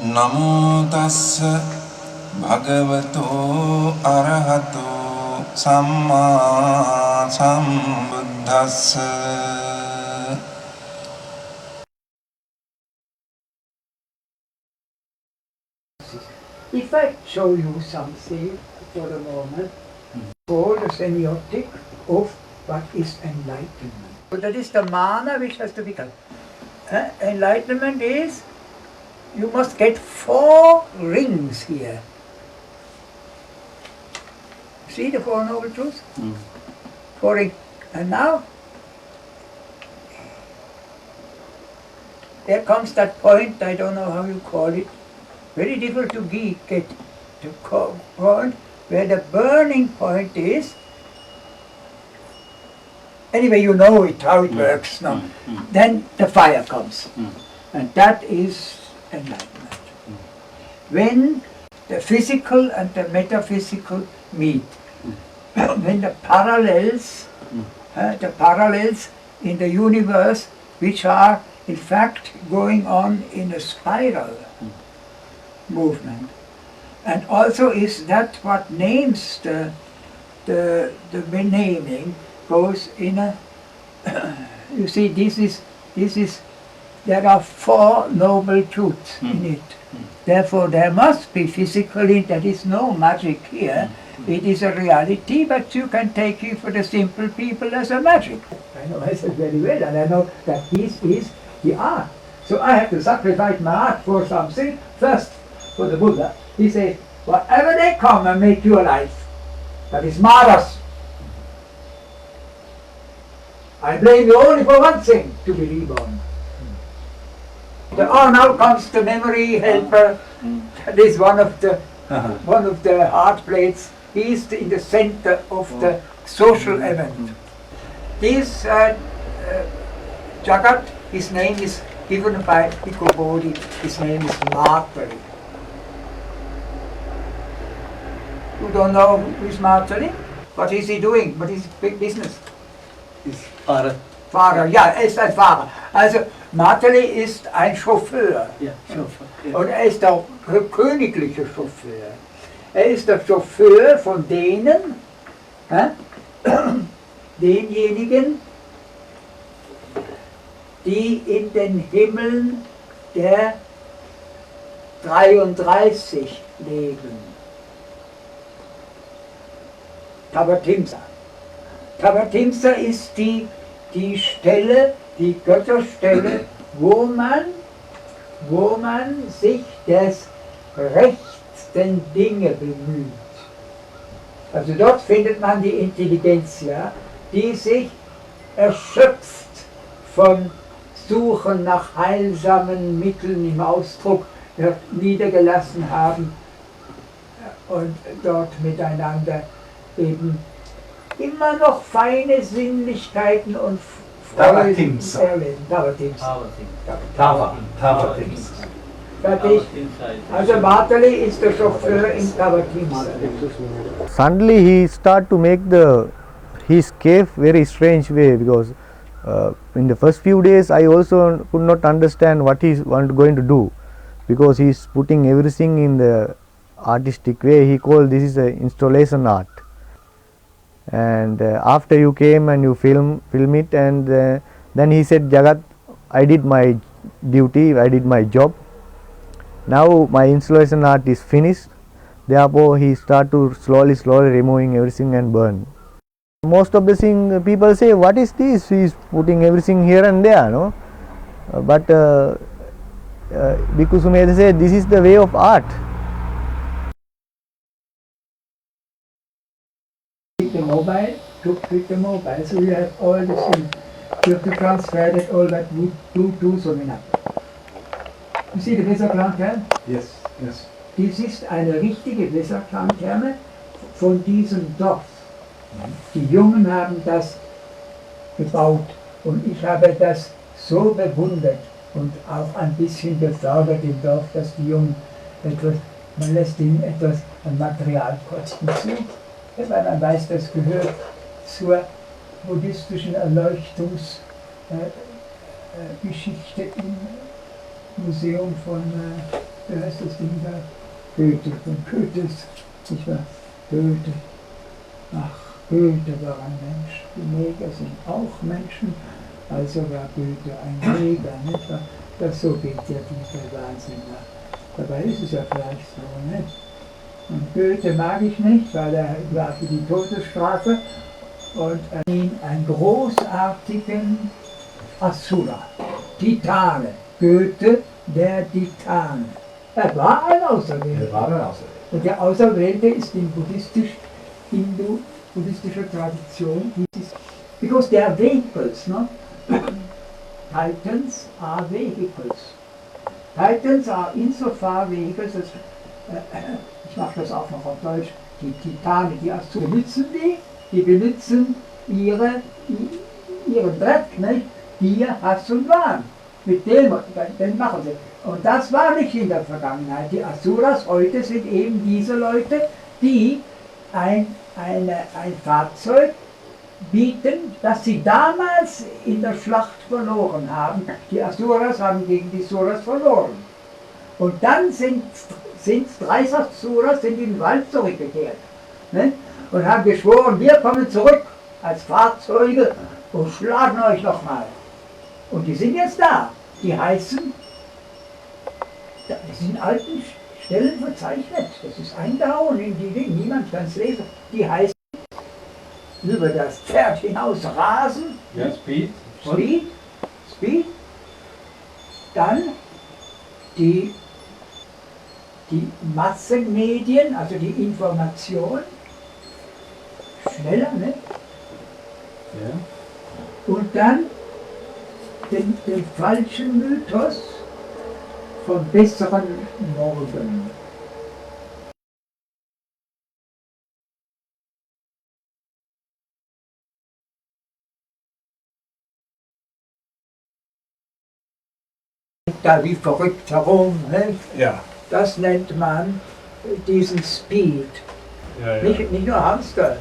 Namo tassa bhagavato arahato samma sambuddhassa. If I show you something for the moment, for the semiotic of what is enlightenment. So that is the mana which has to be done. Enlightenment is, you must get 4 rings here. See the 4 noble truths? 4 rings. And now, there comes that point, I don't know how you call it, very difficult to get to point where the burning point is. Anyway, you know it, how it works now. Then the fire comes. And that is enlightenment. When the physical and the metaphysical meet, when the parallels in the universe, which are in fact going on in a spiral movement, and also is that what names the naming goes in a you see, this is there are 4 noble truths in it. Therefore there must be physically, there is no magic here. It is a reality, but you can take it for the simple people as a magic. I know myself very well, and I know that this is the art. So I have to sacrifice my art for something. First, for the Buddha, he says, whatever they come and make your life, that is maras. I blame you only for one thing, to be reborn. Now comes the memory helper. That is one of the heart plates. He is in the center of the social event. This Jagat, his name is given by Bhikkhu Bodhi. His name is Matari. You don't know who is Matari? What is he doing? What is his big business? Ist Fahrer. Fahrer, ja, er ist ein Fahrer. Also Matali ist ein Chauffeur. Ja, Chauffeur. Ja. Und er ist der königliche Chauffeur. Er ist der Chauffeur von denjenigen, die in den Himmeln der 33 leben. Tabatimsa. Tabatimsa ist die Stelle, die Götterstelle, wo man sich des rechten Dinge bemüht. Also dort findet man die Intelligenz, die sich erschöpft von Suchen nach heilsamen Mitteln im Ausdruck niedergelassen haben und dort miteinander eben immer noch feine Sinnlichkeiten und Freuden erleben. Tabatimsa. Also Matali ist der Chauffeur in Tabatimsa. Suddenly he started to make his cave very strange way, because in the first few days I also could not understand what he is going to do, because he is putting everything in the artistic way. He called this is a installation art. And after you came and you film it, and then he said, Jagat, I did my duty, I did my job. Now my installation art is finished. Therefore he start to slowly removing everything and burn. Most of the thing people say, what is this? He is putting everything here and there, no? But Bhikkhu Sumedha said, this is the way of art. The mobile, with the mobile, so you have all the things. You have to transfer that all that would do so enough. You see the Wässerklangtherme? Yes, yes. Dies ist eine richtige Wässerklangtherme von diesem Dorf. Die Jungen haben das gebaut und ich habe das so bewundert und auch ein bisschen befördert im Dorf, dass die Jungen man lässt ihnen etwas an Materialkosten zu. Weil man weiß, das gehört zur buddhistischen Erleuchtungsgeschichte im Museum von wie heißt das Ding da? Goethe, von Goethes, nicht wahr? Goethe. Ach, Goethe war ein Mensch. Die Neger sind auch Menschen. Also war Goethe ein Neger, nicht wahr? Das so geht ja dieser Wahnsinn da. Dabei ist es ja vielleicht so, nicht? Und Goethe mag ich nicht, weil er war für die Todesstrafe und ihn einen großartigen Asura, Titane, Goethe, der Titan. Er war ein Auserwählter. Und der Auserwählte ist in buddhistischer Tradition, because they are vehicles, no? Titans are vehicles. Titans are insofar vehicles, as, ich mache das auch noch auf Deutsch, die Titane, die Asura benutzen die benutzen ihren Dreck, nicht? Gier, Hass und Wahn. Mit dem machen sie. Und das war nicht in der Vergangenheit. Die Asuras heute sind eben diese Leute, die ein Fahrzeug bieten, das sie damals in der Schlacht verloren haben. Die Asuras haben gegen die Suras verloren. Und dann sind 30 Asuras in den Wald zurückgekehrt, ne? Und haben geschworen, wir kommen zurück als Fahrzeuge und schlagen euch nochmal. Und die sind jetzt da. Die heißen, das sind in alten Stellen verzeichnet. Das ist eingehauen in die Dinge, niemand kann es lesen. Die heißen über das Pferd hinaus rasen. Ja, Speed. Speed. Dann die Massenmedien, also die Information. Schneller, ne? Ja. Und dann den falschen Mythos vom besseren Morgen. Da wie verrückt herum, ne? Ja. Das nennt man diesen Speed. Ja, ja. Nicht nur Hamster,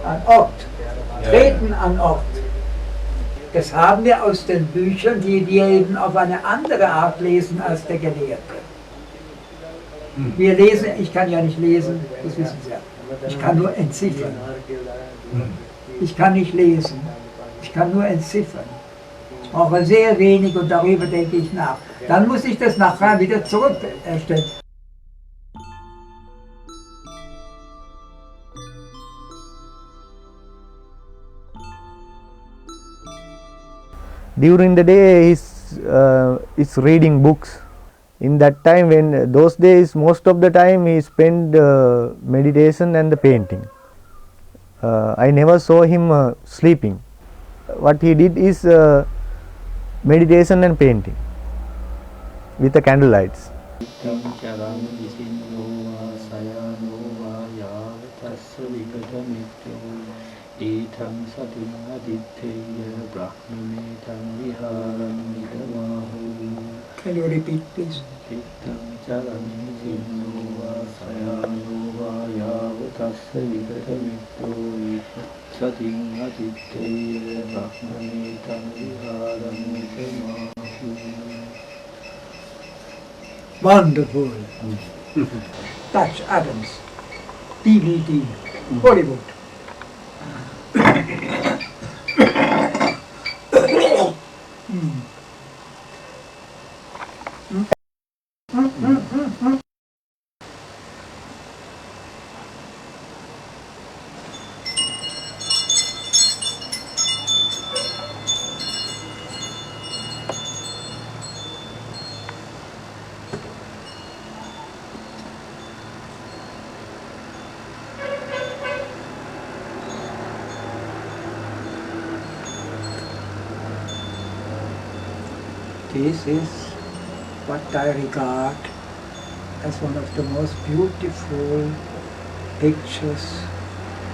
an Ort, treten an Ort. Das haben wir aus den Büchern, die wir eben auf eine andere Art lesen als der Gelehrte. Wir lesen, ich kann ja nicht lesen, das wissen Sie ja. Ich kann nur entziffern. Ich kann nicht lesen, ich kann nur entziffern. Ich brauche sehr wenig und darüber denke ich nach. Dann muss ich das nachher wieder zurück erstellen. During the day he's reading books. In that time, when those days, most of the time he spent meditation and the painting. I never saw him sleeping. What he did is meditation and painting with the candlelights. Can you repeat, please? Wonderful. Dutch Adams, DVD, Hollywood. This is what I regard as one of the most beautiful pictures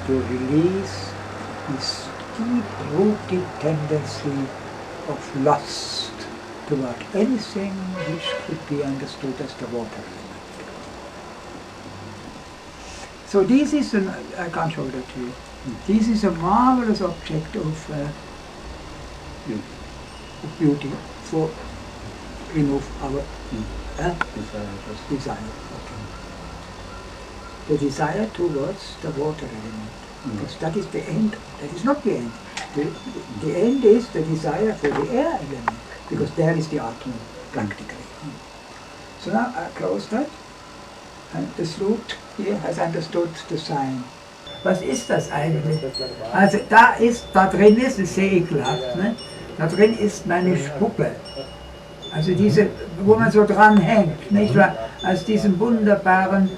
to release this deep-rooted tendency of lust toward anything which could be understood as the water element. So this is I can't show that to you. This is a marvelous object of beauty for remove our Huh? Desire. Okay. The desire towards the water element. Because that is the end. That is not the end. The end is the desire for the air element. Because there is the Atman, practically. So now I close that. And the Slut hier has understood the sign. Was ist das eigentlich? Also da drin ist, das ist sehr ekelhaft, ne? Da drin ist meine Spucke. Also diese, wo man so dran hängt, nicht wahr? Aus diesem wunderbaren,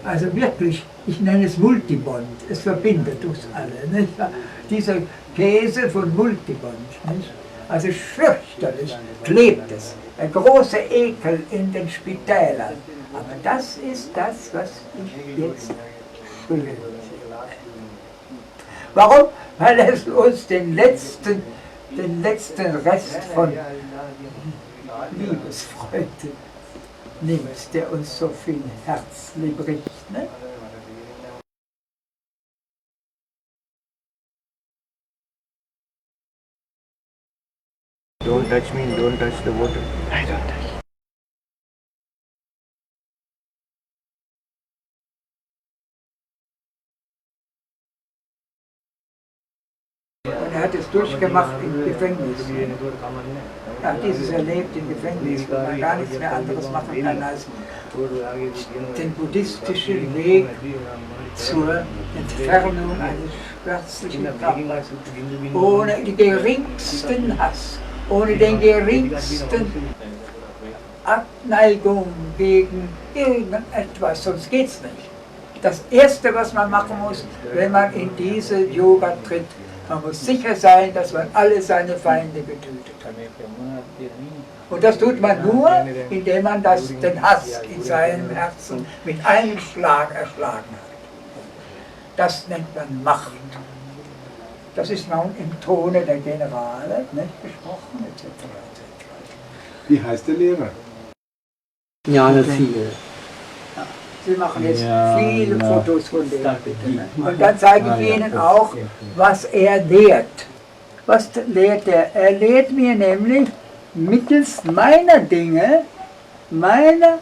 also wirklich, ich nenne es Multibond, es verbindet uns alle, nicht wahr? Dieser Käse von Multibond, nicht? Also fürchterlich klebt es, ein großer Ekel in den Spitälern. Aber das ist das, was ich jetzt will. Warum? Weil es uns den letzten Rest von Liebesfreude nimmt, der uns so viel Herzlieb bricht. Ne? Don't touch me, don't touch the water. I don't touch. Und er hat es durchgemacht im Gefängnis. Er hat dieses erlebt im Gefängnis, wo man gar nichts mehr anderes machen kann als den buddhistischen Weg zur Entfernung eines schmerzlichen Körpers. Ohne den geringsten Hass, ohne den geringsten Abneigung gegen irgendetwas, sonst geht's nicht. Das Erste, was man machen muss, wenn man in diese Yoga tritt, man muss sicher sein, dass man alle seine Feinde getötet hat. Und das tut man nur, indem man den Hass in seinem Herzen mit einem Schlag erschlagen hat. Das nennt man Macht. Das ist nun im Tone der Generale nicht gesprochen, etc. Wie heißt der Lehrer? Jnana-Ziele. Sie machen jetzt viele Fotos von dem. Und dann zeige ich Ihnen auch, was er lehrt. Was lehrt er? Er lehrt mir nämlich mittels meiner Dinge, meiner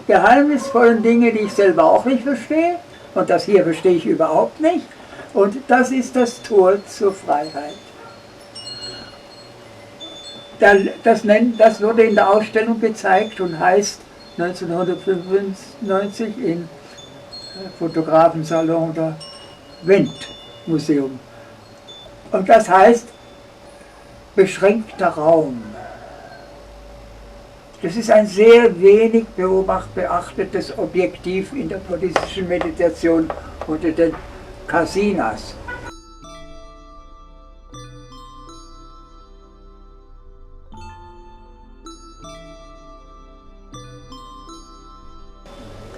geheimnisvollen Dinge, die ich selber auch nicht verstehe, und das hier verstehe ich überhaupt nicht, und das ist das Tor zur Freiheit. Das wurde in der Ausstellung gezeigt und heißt 1995 im Fotografensalon der Wendt-Museum. Und das heißt beschränkter Raum. Das ist ein sehr wenig beachtetes Objektiv in der buddhistischen Meditation unter den Kasinas.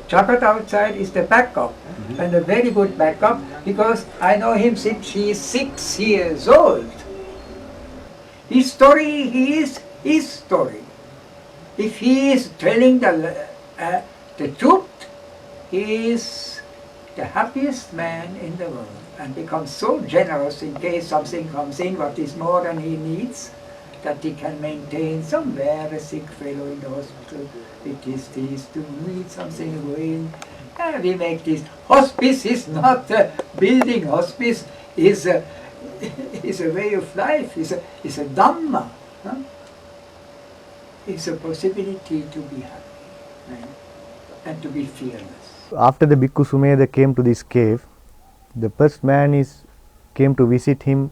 Jagat outside is the backup, and a very good backup, because I know him since he is 6 years old. His story is his story. If he is telling the truth, he is the happiest man in the world, and becomes so generous in case something comes in what is more than he needs, that he can maintain somewhere a sick fellow in the hospital. It is this, to need something going. We make this. Hospice is not a building. Hospice is a way of life. Is a dhamma. Huh? It's a possibility to be happy, right? And to be fearless. After the Bhikkhu Sumedha came to this cave, the first man came to visit him,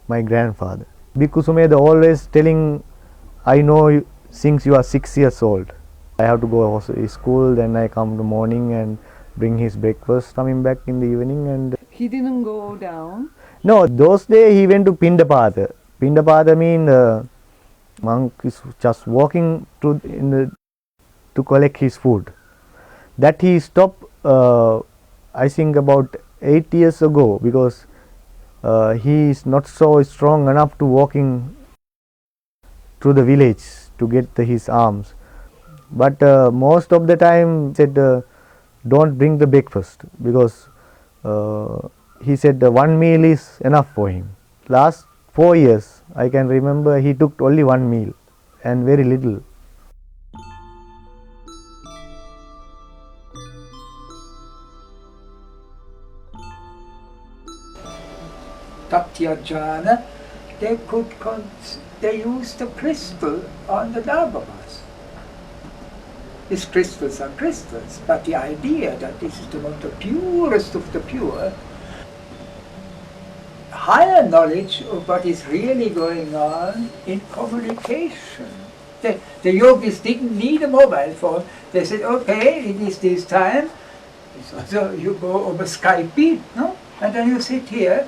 my grandfather. Bhikkhu Sumedha always telling, I know you since you are 6 years old. I have to go to school, then I come in the morning and bring his breakfast, coming back in the evening. And he didn't go down? No, those days he went to Pindapada. Pindapada means monk is just walking to collect his food. That he stopped, I think about 8 years ago, because he is not so strong enough to walking through the village to get his alms. But most of the time said don't bring the breakfast, because he said one meal is enough for him. Last 4 years I can remember he took only one meal and very little. Tatyajana, they used the crystal on the Dharmas. These crystals are crystals, but the idea that this is the purest of the pure, higher knowledge of what is really going on in communication. The yogis didn't need a mobile phone. They said, okay, it is this time, so you go over Skype, no? And then you sit here.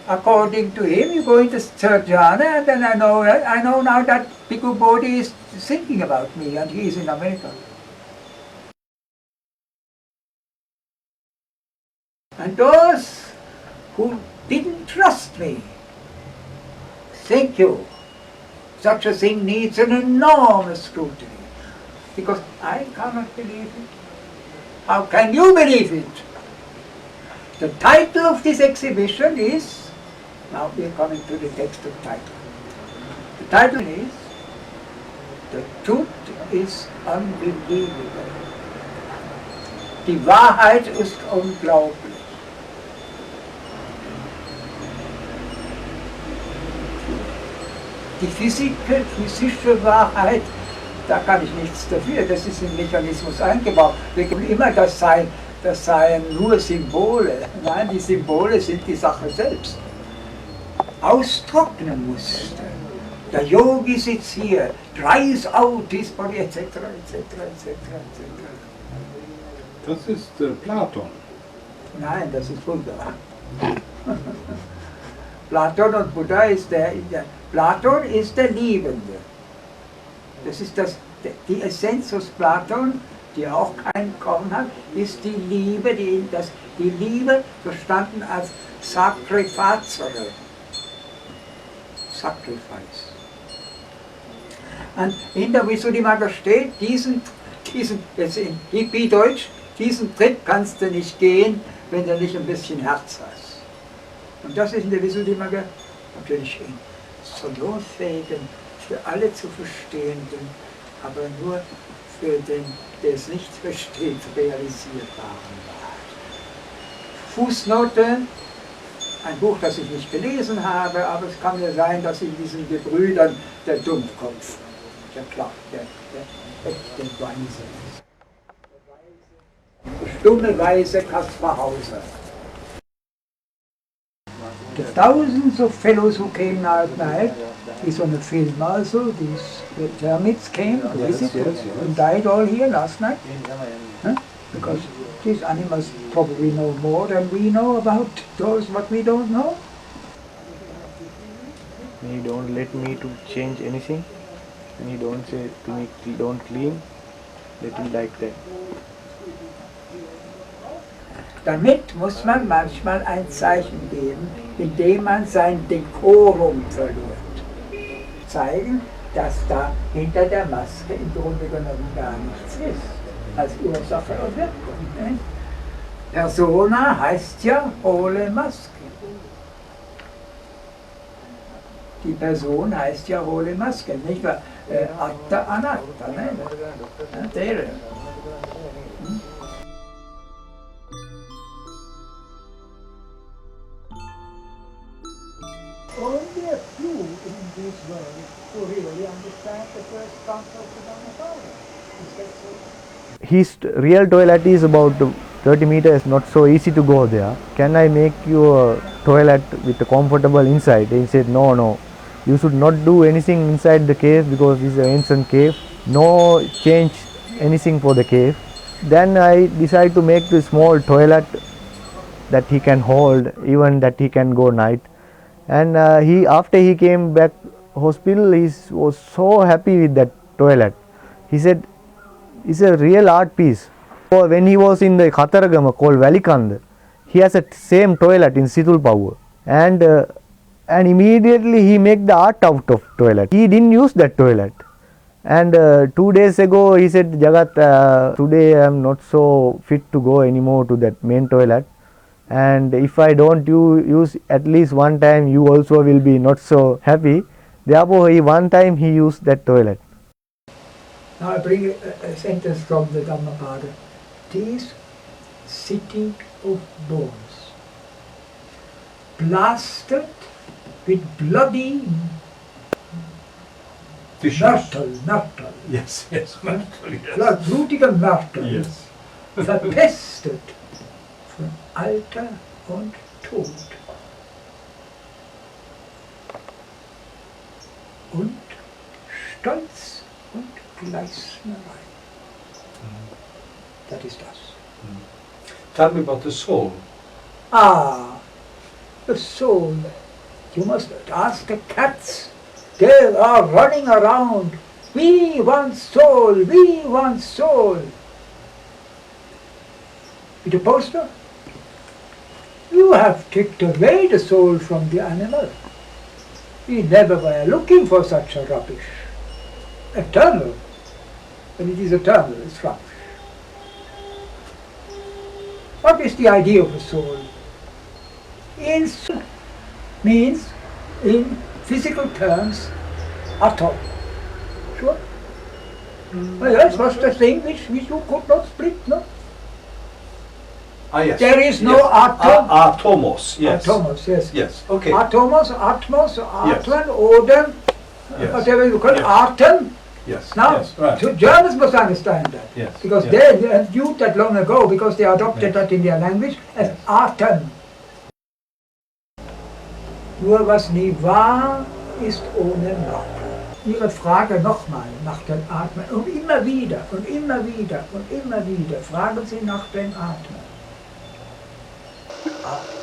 According to him, you go into third jhana, and then I know now that Bhikkhu Bodhi is thinking about me, and he is in America. And those who didn't trust me, thank you. Such a thing needs an enormous scrutiny, because I cannot believe it. How can you believe it? The title of this exhibition is, now we are coming to the text of title. The title is, The Truth is Unbelievable. Die Wahrheit ist unglaublich. Die physische Wahrheit, da kann ich nichts dafür, das ist im Mechanismus eingebaut. Wir können immer das seien nur Symbole. Nein, die Symbole sind die Sache selbst. Austrocknen musste. Der Yogi sitzt hier, dries out his body, etc., etc., etc., etc. Das ist Platon. Nein, das ist Buddha. Platon und Buddha ist Platon ist der Liebende. Das ist die Essenz aus Platon, die auch kein Korn hat, ist die Liebe, die Liebe verstanden als Sacrificere. Sacrifice. Und in der Visuddhimagga steht, diesen, jetzt in Hippie-Deutsch, diesen Tritt kannst du nicht gehen, wenn du nicht ein bisschen Herz hast. Und das ist in der Visuddhimagga natürlich in salonfähigen, für alle zu verstehenden, aber nur für den, der es nicht versteht, realisierbaren Wahrheit. Fußnote, ein Buch, das ich nicht gelesen habe, aber es kann ja sein, dass in diesen Gebrüdern der Dummkopf, der echte Weise ist. Der stumme Weise Kaspar Hauser. The thousands of fellows who came now at night, is on a film also, these hermits came to visit and died all here last night. Huh? Because these animals probably know more than we know about those what we don't know. He don't let me to change anything. And he don't say to me, don't clean. Let him like that. Damit muss man manchmal ein Zeichen geben, indem man sein Dekorum verliert. Zeigen, dass da hinter der Maske im Grunde genommen gar nichts ist, als Ursache und Wirkung. Ne? Persona heißt ja hohle Maske. Die Person heißt ja hohle Maske, nicht wahr? Atta Anatta, ne? Der. Only a few in this world who really understand the first concept of Dhammapada. Is that so? His real toilet is about 30 meters, not so easy to go there. Can I make you a toilet with a comfortable inside? He said, no. You should not do anything inside the cave because it's an ancient cave. No change anything for the cave. Then I decided to make the small toilet that he can hold, even that he can go night. And after he came back hospital, he was so happy with that toilet. He said, it's a real art piece. So when he was in the Kataragama called Valikanda, he has a same toilet in Situlpavua. And immediately he made the art out of toilet. He didn't use that toilet. And 2 days ago he said, Jagat, today I am not so fit to go anymore to that main toilet. And if I don't use at least one time, you also will be not so happy. Therefore, one time he used that toilet. Now I bring a sentence from the Dhammapada. This city of bones blasted with bloody Mörtel. Yes, yes, Mörtel, yes. Blutige Mörtel. Yes. Verpestet von Alter und Tod. Und Stolz und Gleisnerei. Das ist das. Tell me about the soul. Ah, the soul. You must ask the cats. They are running around. We want soul, we want soul. With a poster? You have taken away the soul from the animal. We never were looking for such a rubbish. Eternal. When it is eternal, it's rubbish. What is the idea of a soul? Means, in physical terms, atom. Sure? Well, that was the thing which you could not split, no? Ah, yes. There is no yes. atom. Atomos, yes. Atomos, yes. Yes, okay. Atomos, atmos, Yes. atmen, odem, Yes. whatever you call it, Yes. atom. Yes, Now, yes, right. so Germans must understand that. Yes, Because yes. they knew that long ago, because they adopted Yes. that in their language as Yes. Atem. Nur was nie war, ist ohne noch. Ihre Frage nochmal nach dem Atmen und immer wieder und immer wieder und immer wieder fragen Sie nach dem Atmen.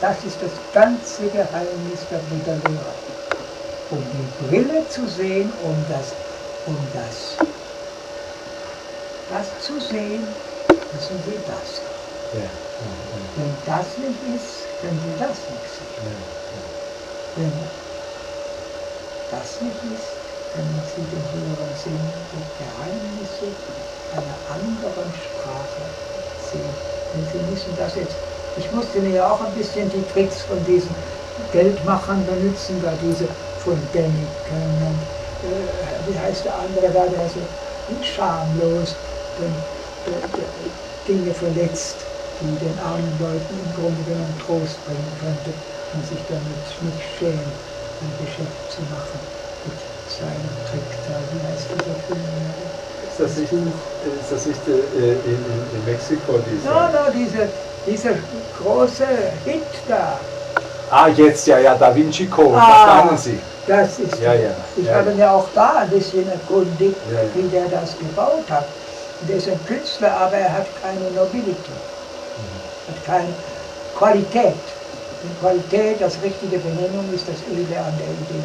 Das ist das ganze Geheimnis der Buddha-Lehre. Um die Brille zu sehen, um das zu sehen, müssen Sie das. Yeah. Wenn das nicht ist, können Sie das nicht sehen. Wenn das nicht ist, können Sie den höheren Sinn, die Geheimnisse einer anderen Sprache sehen. Und Sie müssen das jetzt, ich musste mir ja auch ein bisschen die Tricks von diesen Geldmachern benutzen, da diese von Däniken, wie heißt der andere da, der so schamlos Dinge verletzt, die den armen Leuten im Grunde genommen Trost bringen könnte und sich damit nicht schämen, ein Geschäft zu machen mit seinem Trick da. Wie heißt dieser Film? Ist das nicht in Mexiko? Dieser große Hit da. Ah, jetzt, ja, Da Vinci Code, Ah. verstanden Sie? Das ist Ja, ja. Ich Ja, habe ja. mir auch da ein bisschen erkundigt, Ja, ja. wie der das gebaut hat. Und er ist ein Künstler, aber er hat keine Nobility. Hat keine Qualität. Und Qualität, das richtige Benennung ist das Edle an der Idee.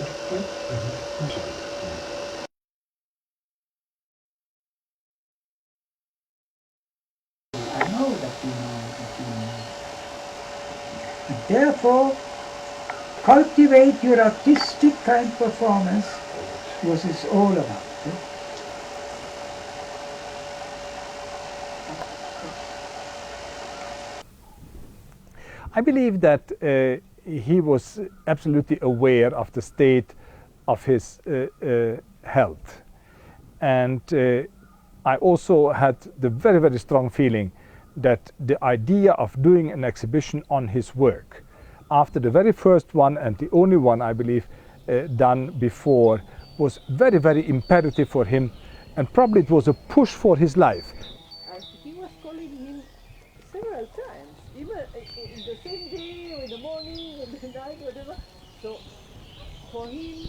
I know that you know that you know. And therefore, cultivate your artistic kind performance, what it's all about. I believe that he was absolutely aware of the state of his health. And I also had the very, very strong feeling that the idea of doing an exhibition on his work, after the very first one and the only one, I believe, done before, was very, very imperative for him, and probably it was a push for his life. And he was calling him several times, even in the same day, or in the morning, in the night, whatever. So for him,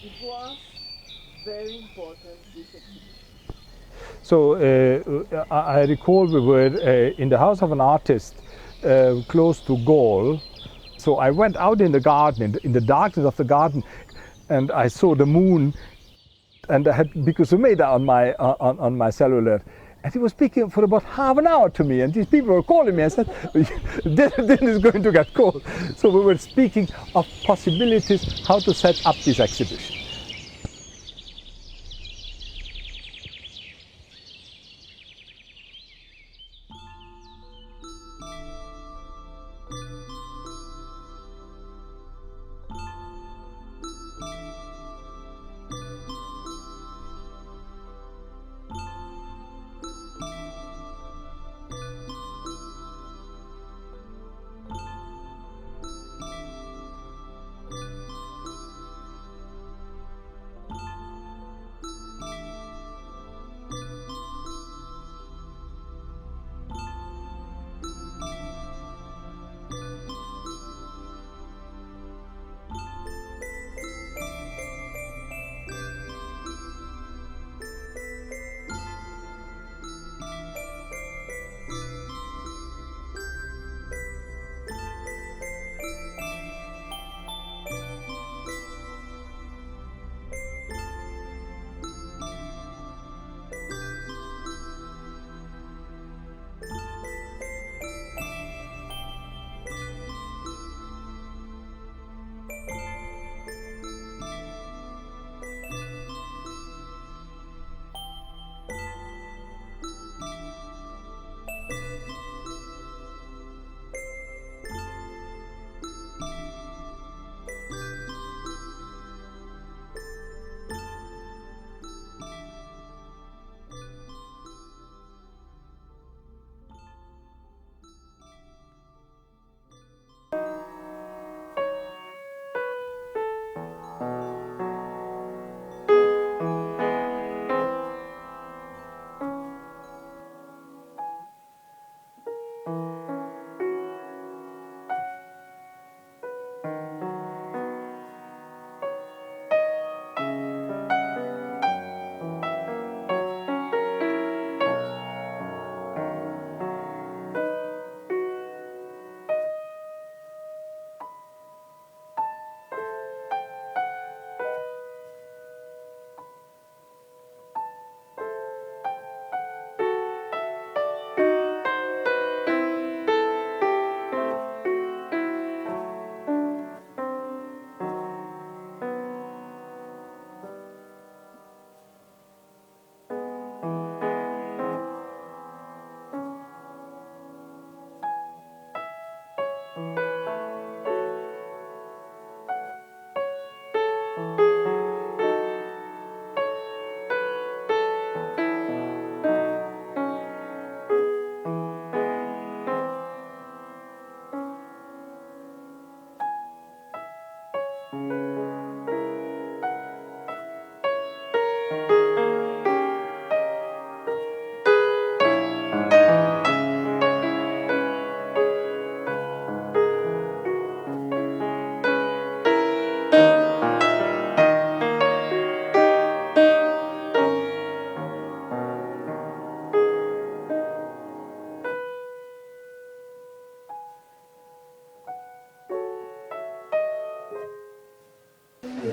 it was very important, this exhibition. So I recall we were in the house of an artist close to Gaul. So I went out in the garden, in the darkness of the garden, and I saw the moon, and I had Bhikkhu Sumedha on my cellular. And he was speaking for about half an hour to me, and these people were calling me. I said, this is going to get cold. So we were speaking of possibilities, how to set up this exhibition.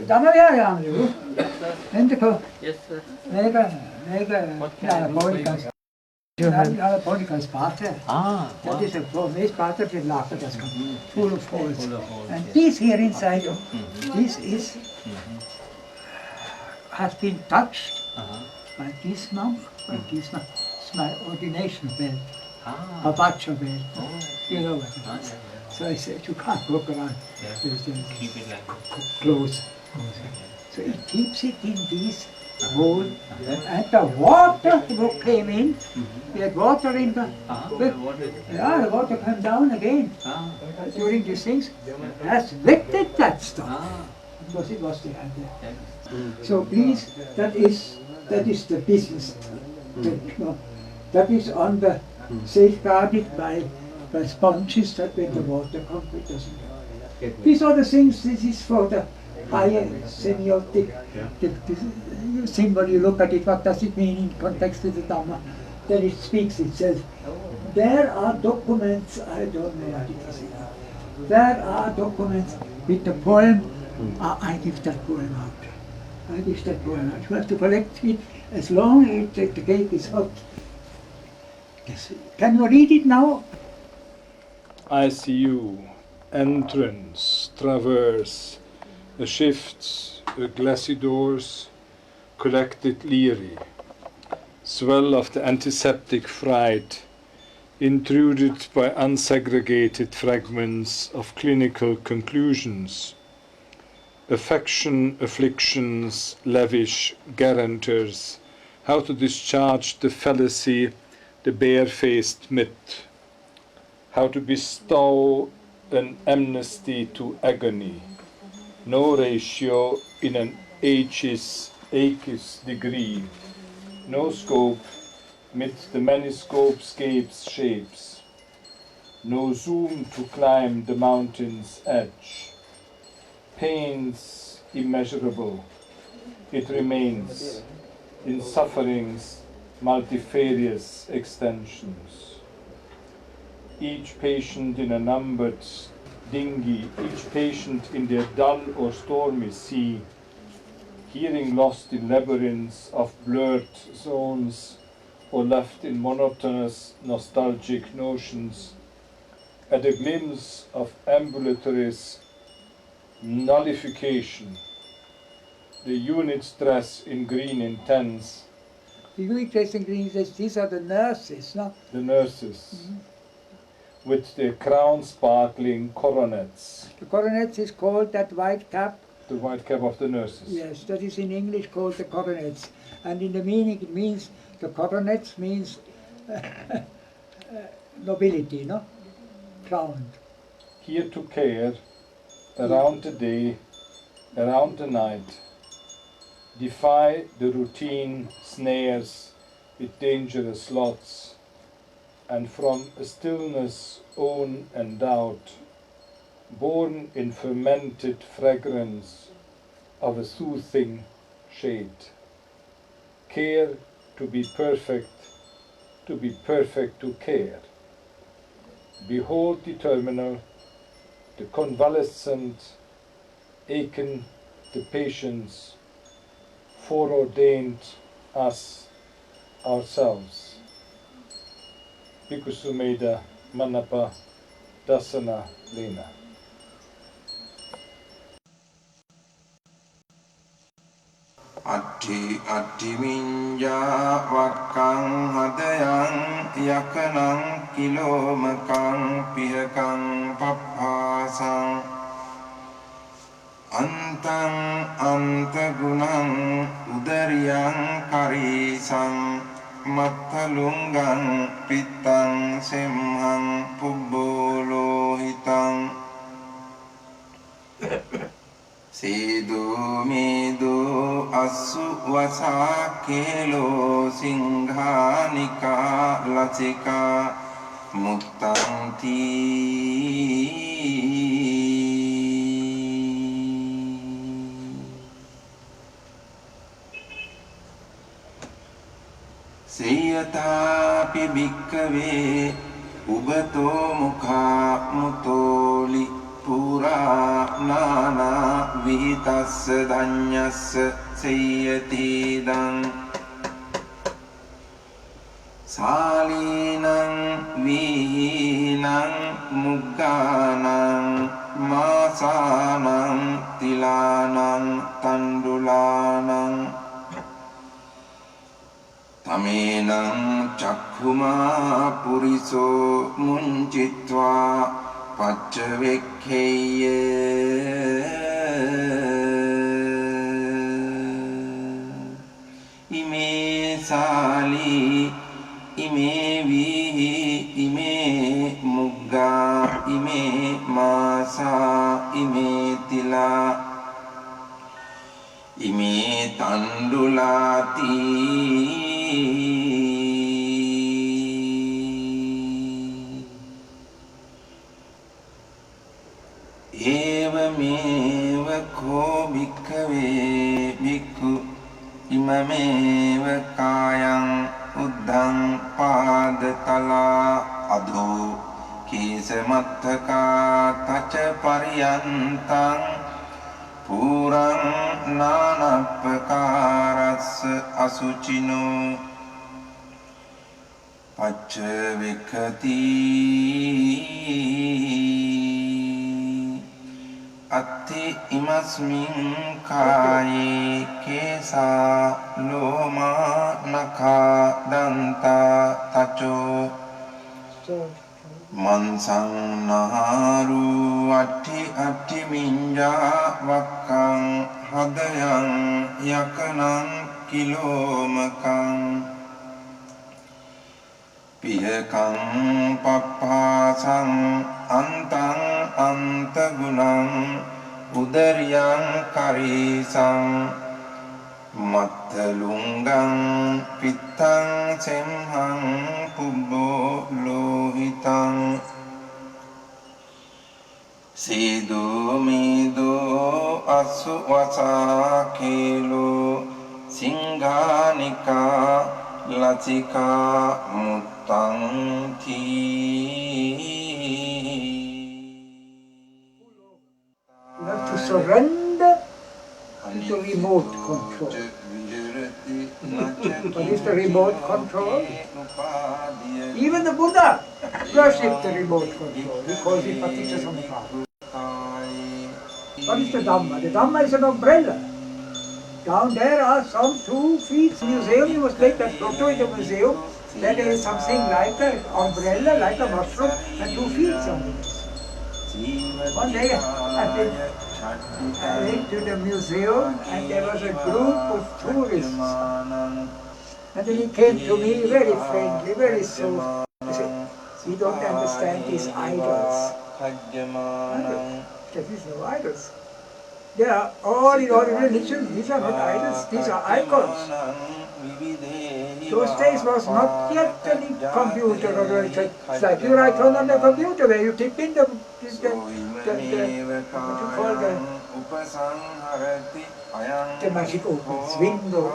Dhammayayam, Ende Yes, sir. Mega Njanaponika. Njanaponika's pater. That is a his pater in Laka, that's full of holes. And this here inside, this is has been touched by this monk, this monk. It's my ordination belt, a bacha belt. You know what it is. So I said, you can't walk around. Keep it like that. Close. So he keeps it in this bowl, and the water came in. We had water in the. The water came down again during these things. Has lifted that stuff because it was there. So please, that is the business. That is on the safeguarded by sponges that when the water comes, it doesn't go. These are the things. This is for the higher semiotic, the symbol, you look at it, what does it mean in context with the Dhamma, then it speaks itself. There are documents, I don't know what it is. There are documents with the poem, I give that poem out. I give that poem out. You have to collect it as long as the cake is hot. Yes. Can you read it now? I see you, entrance, traverse, the shifts, the glassy doors, collected leery, swell of the antiseptic fright, intruded by unsegregated fragments of clinical conclusions, affection, afflictions, lavish guarantors, how to discharge the fallacy, the barefaced myth, how to bestow an amnesty to agony, no ratio in an aegis degree, no scope mid the many scopes shapes, no zoom to climb the mountain's edge, pains immeasurable, it remains in suffering's multifarious extensions. Each patient in a numbered dinghy, each patient in their dull or stormy sea, hearing lost in labyrinths of blurred zones or left in monotonous nostalgic notions, at a glimpse of ambulatory's nullification, the unit stress in green intense. The unit stress in green says these are the nurses, no? The nurses. With their crown sparkling coronets. The coronets is called that white cap. The white cap of the nurses. Yes, that is in English called the coronets. And in the meaning it means, the coronets means nobility, no? Crowned. Here to care, around the day, around the night, defy the routine snares with dangerous lots, and from a stillness own and doubt, born in fermented fragrance of a soothing shade. Care to be perfect to care. Behold the terminal, the convalescent, aching the patients, foreordained us ourselves. Bhikkhu Sumedha Manapa Dasana Lena. Atti minja wakkang hadayang yakanang kilomakang pihakang paphasang antang antagunang udariyang karisang mathalungang pitang semhang pubbolohitang. සීදු මේදු අස්සු වසා කේලෝ සිංහානිකා ලසිකා මුත්තන්ති සේයතාපි භික්ඛවේ උබතෝ මුඛා මුතෝලි පුරා නානා විහිතස්ස ධඤ්ඤස්ස සේයති දං සාලීනං වීනං මුග්ගානං මාසානං තිලානං තණ්ඩුලානං තමේනං චක්ඛුමා පුරිසෝ මුංචිත්වා පච්චවෙක්ඛේය ඉමේ සාලී ඉමේ වීහි ඉමේ මුග්ගා ඉමේ මාසා ඉමේ තිලා ඉමේ තණ්ඩුලාති ඒවමේව කෝ භික්ඛවේ භික්ඛු ඉමමේව කායං උද්ධං පාදතලා අධෝ කේසමත්තකා තච පරියන්තං පුරං නානප්පකාරස්ස අසුචිනෝ පච්ච වික්ඛති අත්ථි ඉමස්මින් කායේ කේසා ලෝමා නඛා දන්තා තචෝ මන්සං නහාරු අට්ටි මිඤ්ඤා වක්කං හදයන් යකනං කිලෝමකං පියකං පප්පාසං අන්තං අන්තගුණං උදරියං කරීසං මත්තලුංගං පිත්තං සෙම්හං පුබ්බෝ ලෝහිතං සීදෝ මේදෝ අස්සු වසා කේලෝ සිංහානිකා ලසිකා මුත්තන්ති You have to surrender to remote control. What is the remote control? Even the Buddha worshipped the remote control. He calls it Paticcasamuppada. What is the Dhamma? The Dhamma is an umbrella. Down there are some 2 feet museum. You must take that photo in the museum. There is something like an umbrella, like a mushroom, and 2 feet on it. One day I went to the museum and there was a group of tourists. And then he came to me very friendly, very soft. He said, "We don't understand these idols." There is no idols. They are all in all religions. These are not idols, these are icons. Those days was not yet any computer or anything. It's like you write on the computer where you type in what you call the magic opens, window.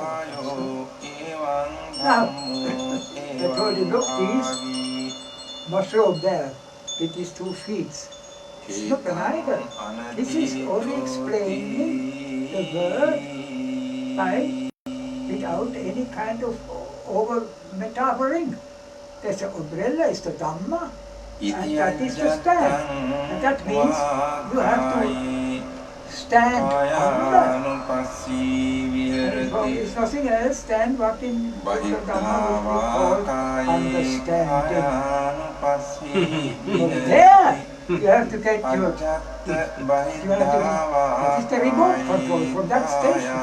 Now, I told you, look, these mushroom there with these 2 feet. It's not an idol. This is only explaining the word by without any kind of over metaphering. There's the umbrella, is the Dhamma, and that is the stand. And that means you have to stand under. It's nothing else than what in the Dhamma would be called understanding. From there, you have to get your, that is the remote control from that station,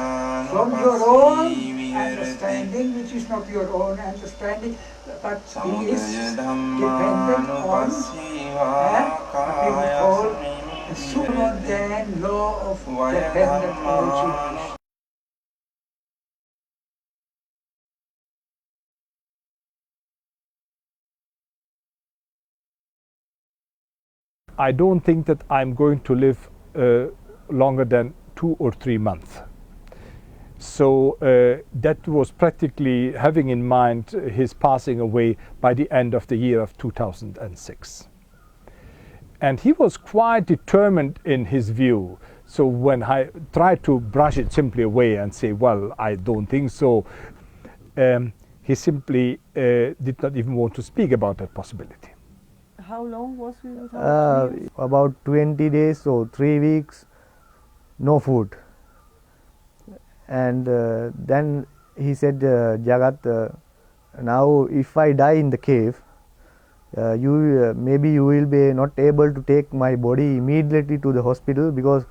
from your own understanding, which is not your own understanding, but it is dependent on what we call a supermundane law of Vaya dependent Dhamma. origination. I don't think that I'm going to live longer than 2 or 3 months. So that was practically having in mind his passing away by the end of the year of 2006. And he was quite determined in his view. So when I tried to brush it simply away and say, well, I don't think so, he simply did not even want to speak about that possibility. How long was he without meals? About 20 days or 3 weeks, no food. And then he said, Jagat, now if I die in the cave, maybe you will be not able to take my body immediately to the hospital, because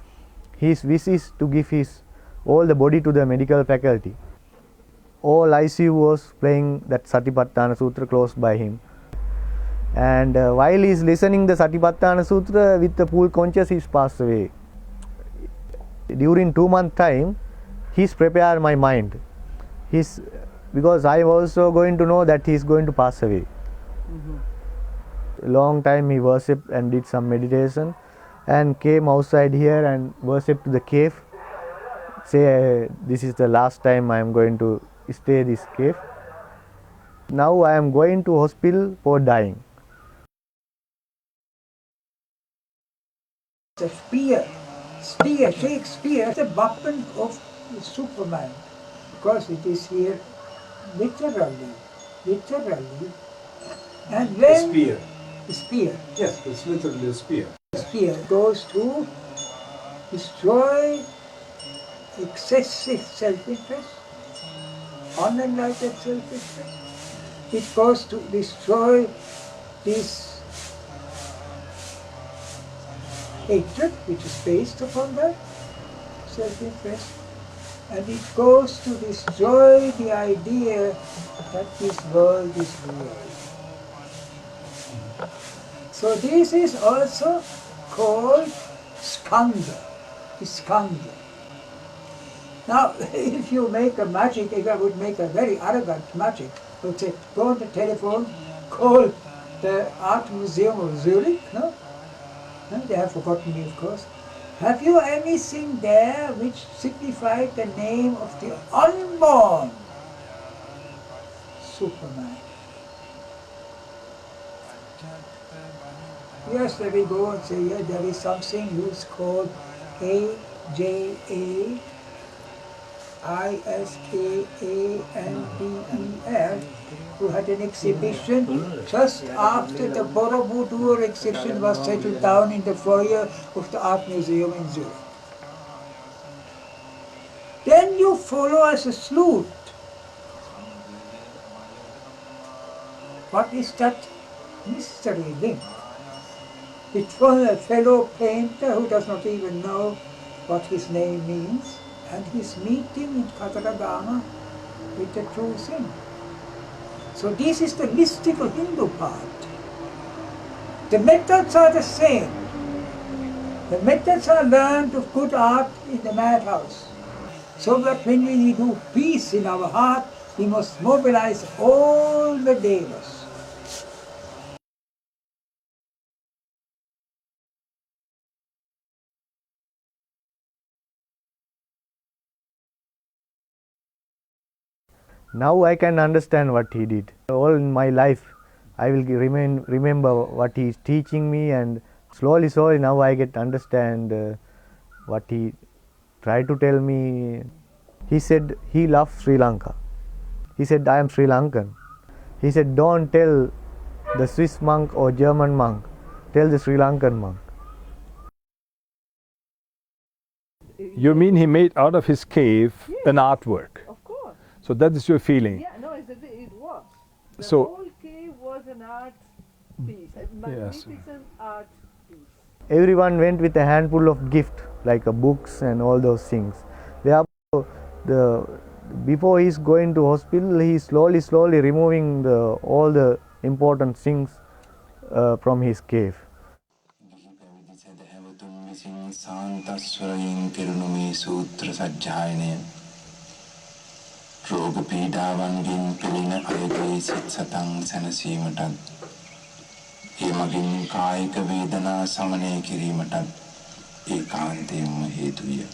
his wish is to give all the body to the medical faculty. All ICU was playing that Satipatthana Sutra close by him. And while he is listening the Satipatthana Sutra with the full conscious, he passed away. During 2 months time, he's prepared my mind. Because I also going to know that he is going to pass away. Long time he worshipped and did some meditation, and came outside here and worshipped the cave. Say, this is the last time I am going to stay this cave. Now I am going to hospital for dying. The spear, Shakespeare, the weapon of Superman, because it is here literally. And when Spear. the spear, Yes, it's literally a spear. spear goes to destroy excessive self-interest, unenlightened self-interest. It goes to destroy this hatred, which is based upon that self-interest, and it goes to destroy the idea that this world is real. So this is also called skanda. Now, if you make a magic, if I would make a very arrogant magic, I would say, go on the telephone, call the Art Museum of Zurich, no? They have forgotten me, of course. Have you anything there which signified the name of the unborn Superman? Yes, they will go and say, yeah, there is something who's called Aja Iskander, who had an exhibition just after the Borobudur exhibition was settled down in the foyer of the Art Museum in Zurich. Then you follow as a sleuth. What is that mystery link? It was a fellow painter who does not even know what his name means, and his meeting in Kataragama with the true thing. So this is the mystical Hindu part. The methods are the same. The methods are learned of good art in the madhouse. So that when we do peace in our heart, we must mobilize all the devas. Now I can understand what he did. All in my life I will remember what he is teaching me, and slowly now I get understand what he tried to tell me. He said he loved Sri Lanka. He said, I am Sri Lankan. He said, don't tell the Swiss monk or German monk, tell the Sri Lankan monk. You mean he made out of his cave an artwork? Of course. So that is your feeling? Yeah, no, it was. The So- whole cave was an art piece, a magnificent art piece. Everyone went with a handful of gift, like books and all those things. Before he's going to hospital, he's slowly removing all the important things from his cave. තස්සරයින් කෙරුණු මේ සූත්‍ර සජ්ජායනය රෝග පීඩාවන්ගෙන් පෙළෙන අයගේ සිත් සතන් සැනසීමටත් ඒ මගින් කායික වේදනා සමනය කිරීමටත් ඒකාන්තයෙන්ම හේතු විය.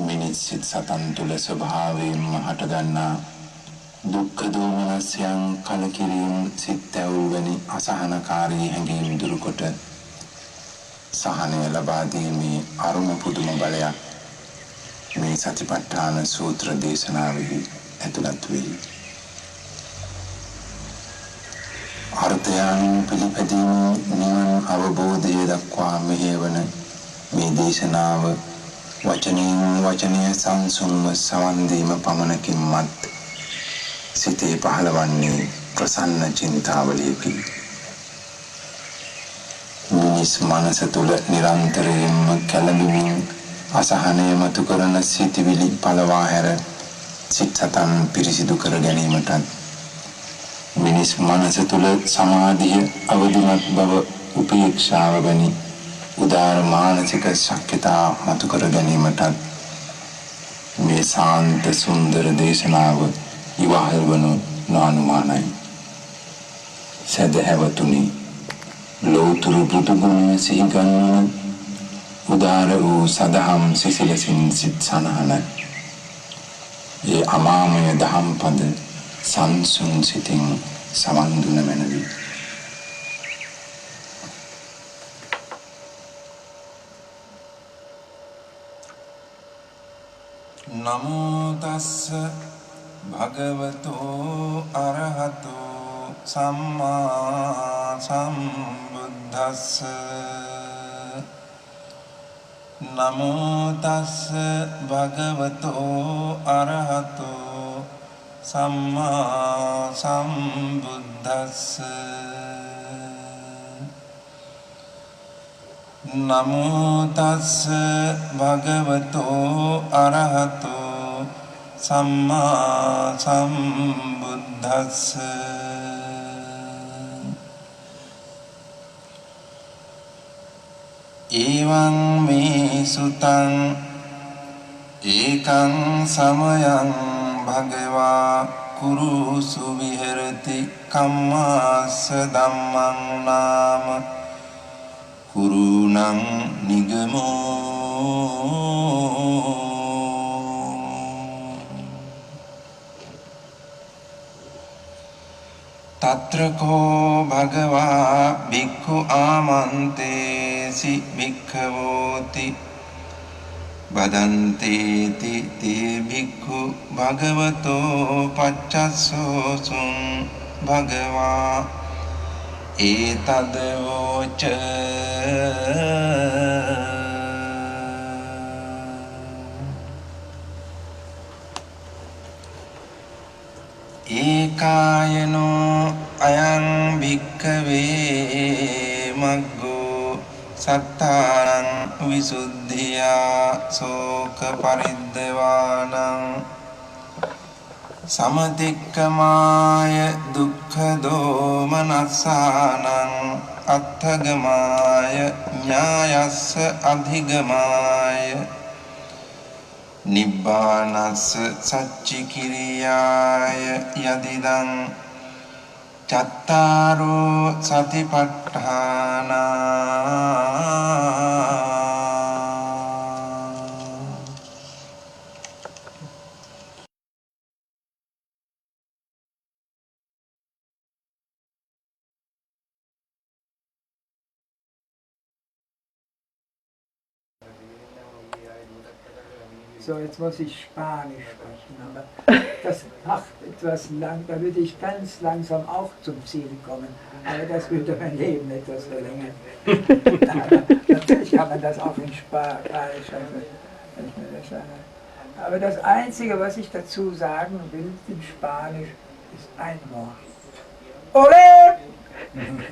මිනිස් සිත් සතන් තුළ ස්වභාවයෙන්ම හටගන්නා දුක්ඛ දෝමනස්යන් කලකිරීම සිත් ඇවුල් වැනි අසහනකාරී හැඟීම් දුරුකොට සහනය ලබා දීමේ අරුම පුදුම බලයක් මේ සතිපට්ඨාන සූත්‍ර දේශනාවෙහි ඇතුළත් වෙයි. අර්ථයන් පිළිපැදීම නිවන අවබෝධය දක්වා මෙහෙවන මේ දේශනාව වචනයෙන් වචනය සංසුන්ව සවන් දීම පමණකින්වත් සිතේ පහළවන්නේ ප්‍රසන්න චින්තාවලියකි. මිනිස් මනස තුළ නිරන්තරයෙන්ම කැළඹෙමින් අසහනය මතු කරන සිතිවිලි පළවා හැර සිත් සතන් පිරිසිදු කර ගැනීමටත් මිනිස් මනස තුළ සමාධිය අවදිමත් බව උපේක්ෂාව වැනි උදාර මානසික ශක්්‍යතා මතු කර ගැනීමටත් මේ සාන්ත සුන්දර දේශනාව ඉවහල් වනු නානුමානයි. සදහැවතුනි, ලෝතුරු බුදුගුණය සිහිගන්වන උදාර වූ සදහම් සිසිලසින් සිත් සනහන ඒ අමාමය දහම් පද සංසුන් සිතින් සවන් දුන මැනවි. නමෝ තස්ස භගවතෝ අරහතෝ සම්මා සම්බුද්දස්ස. නමෝ තස්ස භගවතෝ අරහතෝ සම්මා සම්බුද්දස්ස. නමෝ තස්ස භගවතෝ අරහතෝ සම්මා සම්බුද්දස්ස. එවං මේ සුතං ඒකං සමයං භගවා කුරුසු විහෙරති කම්මාස්ස ධම්මං නාම කුරුණං නිගමෝ. තත්‍රකෝ භගවා බික්ඛු ආමන්තේසි භික්ඛවෝති බදන්තේති තේ භික්ඛු භගවතෝ පච්චස්සෝසුං භගවා ඒතදවෝච. ඒකායනෝ අයං භික්ඛවේ මග්ගෝ සත්තානං විසුද්ධියා සෝක පරිද්දවානං සමතික්කමාය දුක්ඛ දෝමනස්සානං අත්ථගමාය ඥායස්ස අධිගමාය නිබ්බානස්ස සච්චිකිරියාය යදිදං චත්තාරෝ සතිපට්ඨානා. So, jetzt muss ich Spanisch sprechen, aber das macht etwas lang, da würde ich ganz langsam auch zum Ziel kommen, aber das würde mein Leben etwas verlängern. Aber natürlich kann man das auch in Spanisch, wenn ich mir das sage. Aber das Einzige, was ich dazu sagen will in Spanisch, ist ein Wort. Ole!